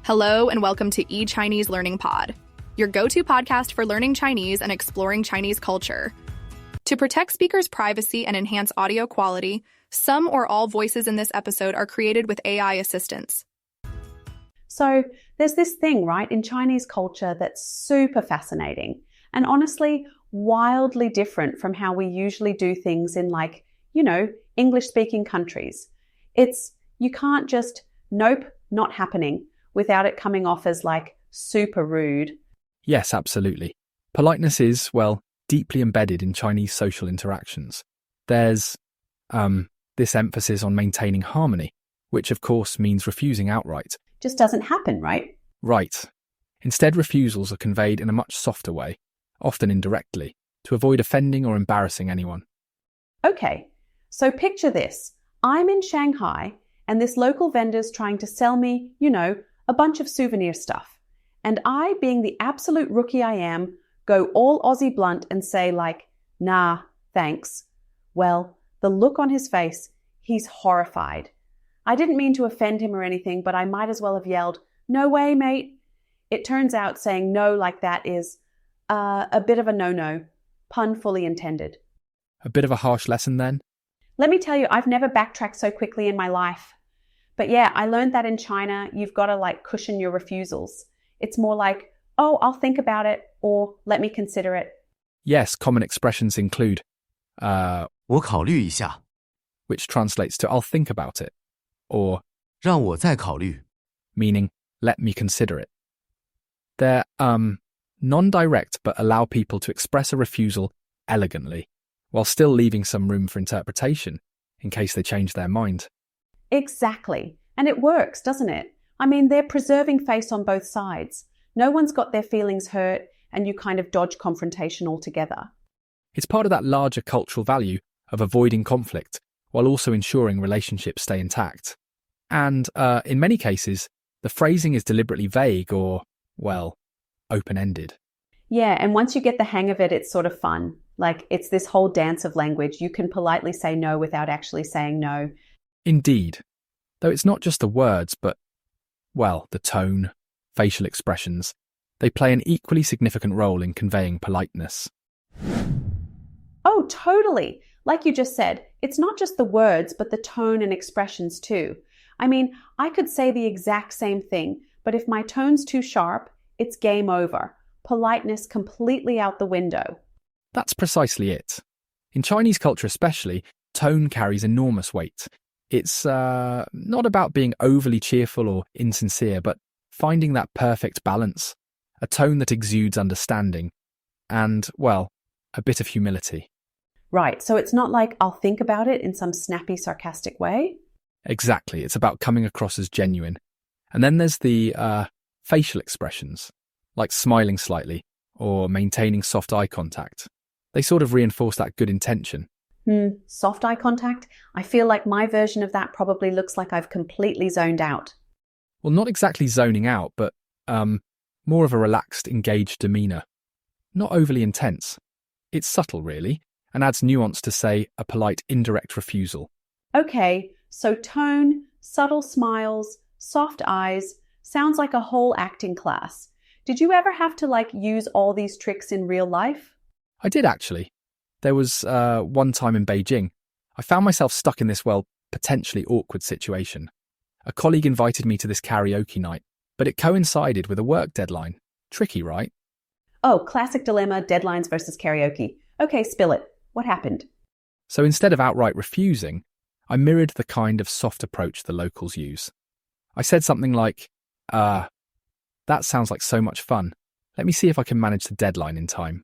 Hello and welcome to eChineseLearningPod, your go-to podcast for learning Chinese and exploring Chinese culture. To protect speakers' privacy and enhance audio quality, some or all voices in this episode are created with AI assistance. So there's this thing, right, in Chinese culture that's super fascinating and honestly wildly different from how we usually do things in English-speaking countries. You can't just, nope, not happening, without it coming off as super rude. Yes, absolutely. Politeness is, deeply embedded in Chinese social interactions. There's this emphasis on maintaining harmony, which of course means refusing outright. Just doesn't happen, right? Right. Instead, refusals are conveyed in a much softer way, often indirectly, to avoid offending or embarrassing anyone. Okay, so picture this. I'm in Shanghai and this local vendor's trying to sell me, a bunch of souvenir stuff. And I, being the absolute rookie I am, go all Aussie blunt and say nah, thanks. Well, the look on his face, he's horrified. I didn't mean to offend him or anything, but I might as well have yelled, "No way, mate." It turns out saying no like that is a bit of a no-no, pun fully intended. A bit of a harsh lesson then? Let me tell you, I've never backtracked so quickly in my life. But yeah, I learned that in China, you've got to cushion your refusals. It's more like, oh, I'll think about it, or let me consider it. Yes, common expressions include 我考虑一下 which translates to I'll think about it, or 让我再考虑 meaning let me consider it. They're non-direct but allow people to express a refusal elegantly, while still leaving some room for interpretation in case they change their mind. Exactly. And it works, doesn't it? I mean, they're preserving face on both sides. No one's got their feelings hurt and you kind of dodge confrontation altogether. It's part of that larger cultural value of avoiding conflict while also ensuring relationships stay intact. And in many cases, the phrasing is deliberately vague or, open-ended. Yeah, and once you get the hang of it, it's sort of fun. It's this whole dance of language. You can politely say no without actually saying no. Indeed. Though it's not just the words, but, the tone, facial expressions. They play an equally significant role in conveying politeness. Oh, totally. Like you just said, it's not just the words, but the tone and expressions too. I mean, I could say the exact same thing, but if my tone's too sharp, it's game over. Politeness completely out the window. That's precisely it. In Chinese culture especially, tone carries enormous weight. It's not about being overly cheerful or insincere, but finding that perfect balance, a tone that exudes understanding and, a bit of humility. Right, so it's not like I'll think about it in some snappy, sarcastic way? Exactly, it's about coming across as genuine. And then there's the facial expressions, like smiling slightly or maintaining soft eye contact. They sort of reinforce that good intention. Soft eye contact? I feel like my version of that probably looks like I've completely zoned out. Well, not exactly zoning out, but more of a relaxed, engaged demeanour. Not overly intense. It's subtle, really, and adds nuance to, say, a polite indirect refusal. Okay, so tone, subtle smiles, soft eyes, sounds like a whole acting class. Did you ever have to use all these tricks in real life? I did actually. There was one time in Beijing, I found myself stuck in this, potentially awkward situation. A colleague invited me to this karaoke night, but it coincided with a work deadline. Tricky, right? Oh, classic dilemma, deadlines versus karaoke. Okay, spill it. What happened? So instead of outright refusing, I mirrored the kind of soft approach the locals use. I said something like, that sounds like so much fun. Let me see if I can manage the deadline in time.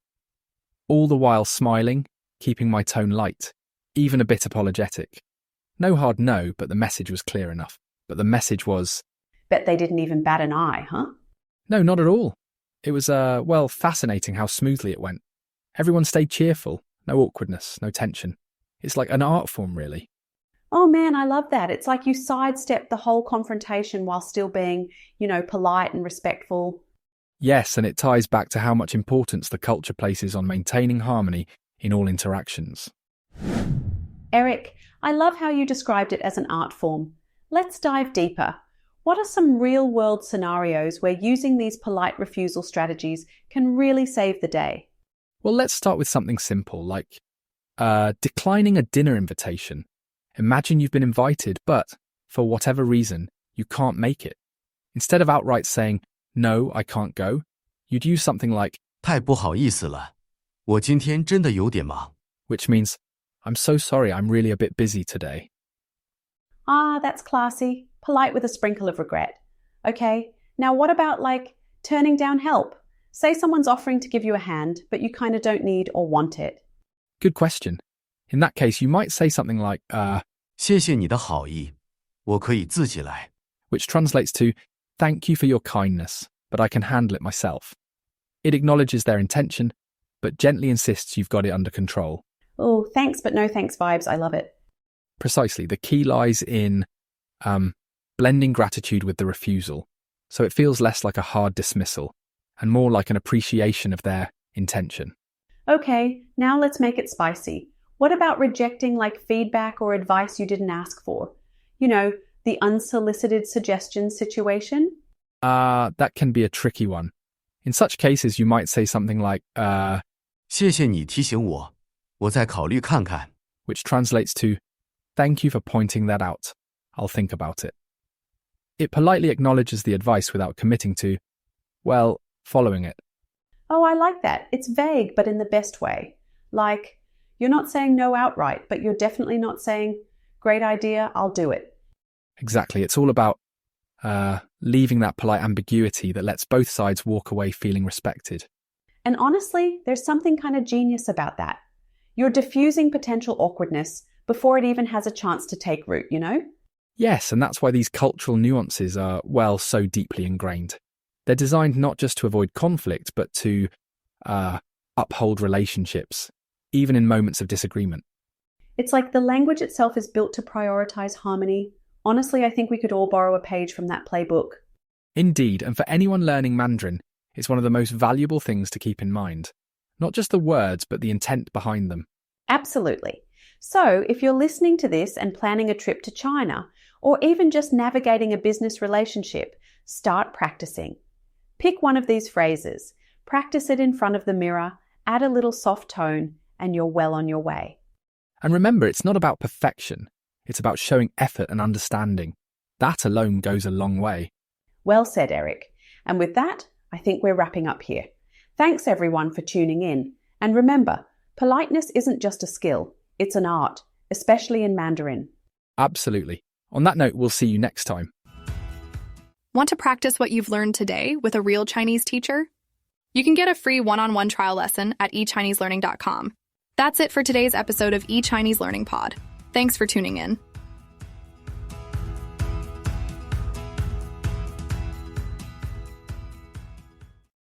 All the while smiling, keeping my tone light, even a bit apologetic. No hard no, but the message was clear enough. But the message was... Bet they didn't even bat an eye, huh? No, not at all. It was, fascinating how smoothly it went. Everyone stayed cheerful, no awkwardness, no tension. It's like an art form, really. Oh man, I love that. It's like you sidestep the whole confrontation while still being, polite and respectful. Yes, and it ties back to how much importance the culture places on maintaining harmony in all interactions. Eric, I love how you described it as an art form. Let's dive deeper. What are some real-world scenarios where using these polite refusal strategies can really save the day? Well, let's start with something simple, like declining a dinner invitation. Imagine you've been invited, but for whatever reason, you can't make it. Instead of outright saying, "No, I can't go," you'd use something like, 太不好意思了，我今天真的有点忙。 which means, "I'm so sorry, I'm really a bit busy today." Ah, that's classy. Polite with a sprinkle of regret. Okay, now what about like turning down help? Say someone's offering to give you a hand, but you kind of don't need or want it. Good question. In that case, you might say something like, 谢谢你的好意，我可以自己来。 which translates to, "Thank you for your kindness, but I can handle it myself." It acknowledges their intention, but gently insists you've got it under control. Oh, thanks but no thanks vibes. I love it. Precisely. The key lies in blending gratitude with the refusal, so it feels less like a hard dismissal and more like an appreciation of their intention. Okay, now let's make it spicy. What about rejecting like feedback or advice you didn't ask for? You know, the unsolicited suggestions situation? That can be a tricky one. In such cases, you might say something like, 谢谢你提醒我，我再考虑看看。 which translates to, "Thank you for pointing that out. I'll think about it." It politely acknowledges the advice without committing to, well, following it. Oh, I like that. It's vague, but in the best way. Like, you're not saying no outright, but you're definitely not saying, great idea, I'll do it. Exactly. It's all about leaving that polite ambiguity that lets both sides walk away feeling respected. And honestly, there's something kind of genius about that. You're diffusing potential awkwardness before it even has a chance to take root, you know? Yes, and that's why these cultural nuances are, well, so deeply ingrained. They're designed not just to avoid conflict, but to uphold relationships, even in moments of disagreement. It's like the language itself is built to prioritize harmony. Honestly, I think we could all borrow a page from that playbook. Indeed, and for anyone learning Mandarin, it's one of the most valuable things to keep in mind. Not just the words, but the intent behind them. Absolutely. So, if you're listening to this and planning a trip to China, or even just navigating a business relationship, start practicing. Pick one of these phrases, practice it in front of the mirror, add a little soft tone, and you're well on your way. And remember, it's not about perfection. It's about showing effort and understanding. That alone goes a long way. Well said, Eric. And with that, I think we're wrapping up here. Thanks everyone for tuning in. And remember, politeness isn't just a skill, it's an art, especially in Mandarin. Absolutely. On that note, we'll see you next time. Want to practice what you've learned today with a real Chinese teacher? You can get a free one-on-one trial lesson at eChineseLearning.com. That's it for today's episode of eChineseLearningPod. Thanks for tuning in.